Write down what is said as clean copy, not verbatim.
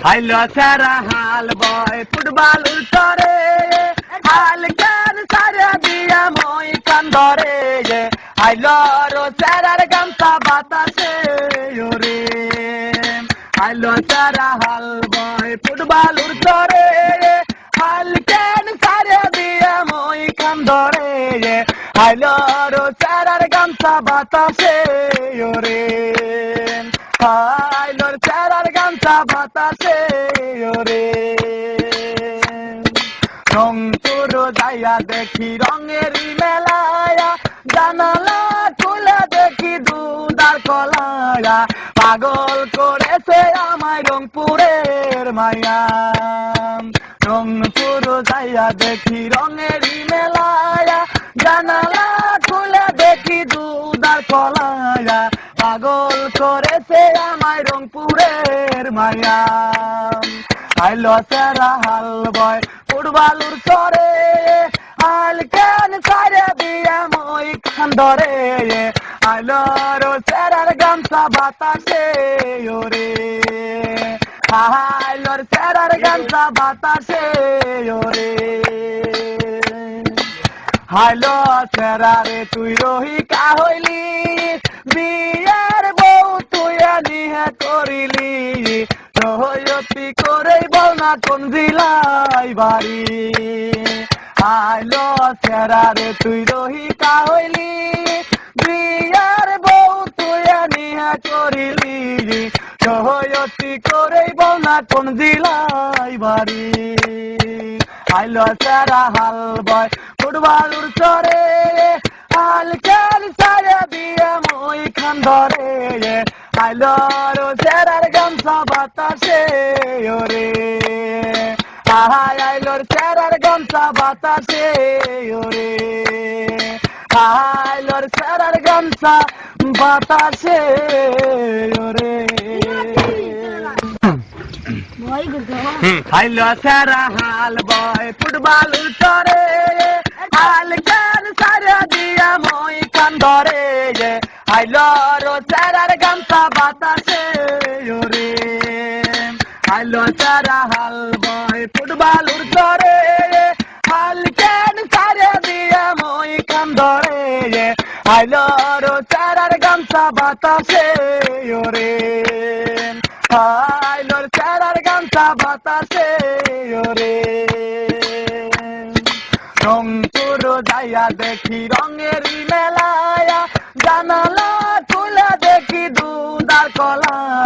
হাইলো সারা হাল বয় ফুটবল উল্টরে হাল কেন সারা দিয়া মই কান্দরে হাইলো রো সারার গামছা বাতাসে ওরে হাইলো সারা হাল বয় ফুটবল উল্টরে হাল কেন সারা দিয়া মই কান্দরে হাইলো রো সারার গামছা বাতাসে ওরে হাইলোর চারার গামছা বাতাসে ওরে রংপুর যাইয়া দেখি রঙেরই মেলায়া জানালা খুলে দেখি দুধার কলায়া পাগল করেছে আমায় রংপুরের মায়া রংপুর যাইয়া দেখি রঙেরই মেলায়া জানালা খুলে দেখি দুধার কলায়া পাগল করেছে আমায় রংপুরের মায়া আইলো সারা হাল বয় ফুটবলুর চরে হাল কেন সারে দিয়া মই খান্দরে আইলো রো সারার গামছা বাতাসে ওরে আইলোর সারার গামছা বাতাসে ওরে হাইলো সারারে তুই রহিকা হইলি বিয়ার বউ তুই নিহে করিলি রহয়তি করেই বল না কোন জিলাই বাড়ি আইলো সেরারে তুই রহিকা হইলি বিয়ার বউ তুই নিহে করিলি রহয়তি করেই বল না কোন জিলাই বাড়ি আইলো সেরা হাল বয় ফুটবলুর চরে হাল কেন সারে দিয়ে মই খান্দরে আইলো রো সেরার গামছা বাতাসে ওরে আইলোর সেরার গামছা বাতাসে ওরে আইলোর সেরার গামছা বাতাসে ওরে হাইলো সারা হাল বয় ফুটবল উল্টরে হাল কেন সারা দিয়া মই কান্দরে হাইলো রো সারার গামছা বাতাসে ওরে হাইলো সারা হাল বয় ফুটবল উল্টরে হাল কেন সারা দিয়া মই কান্দরে হাইলো রো সারার গামছা বাতাসে ওরে হাইলোর চারার গামছা বাতাসে ওরে রংপুর যাইয়া দেখি রঙেরই মেলায়া জানালা খুলে দেখি দুধার কলায়া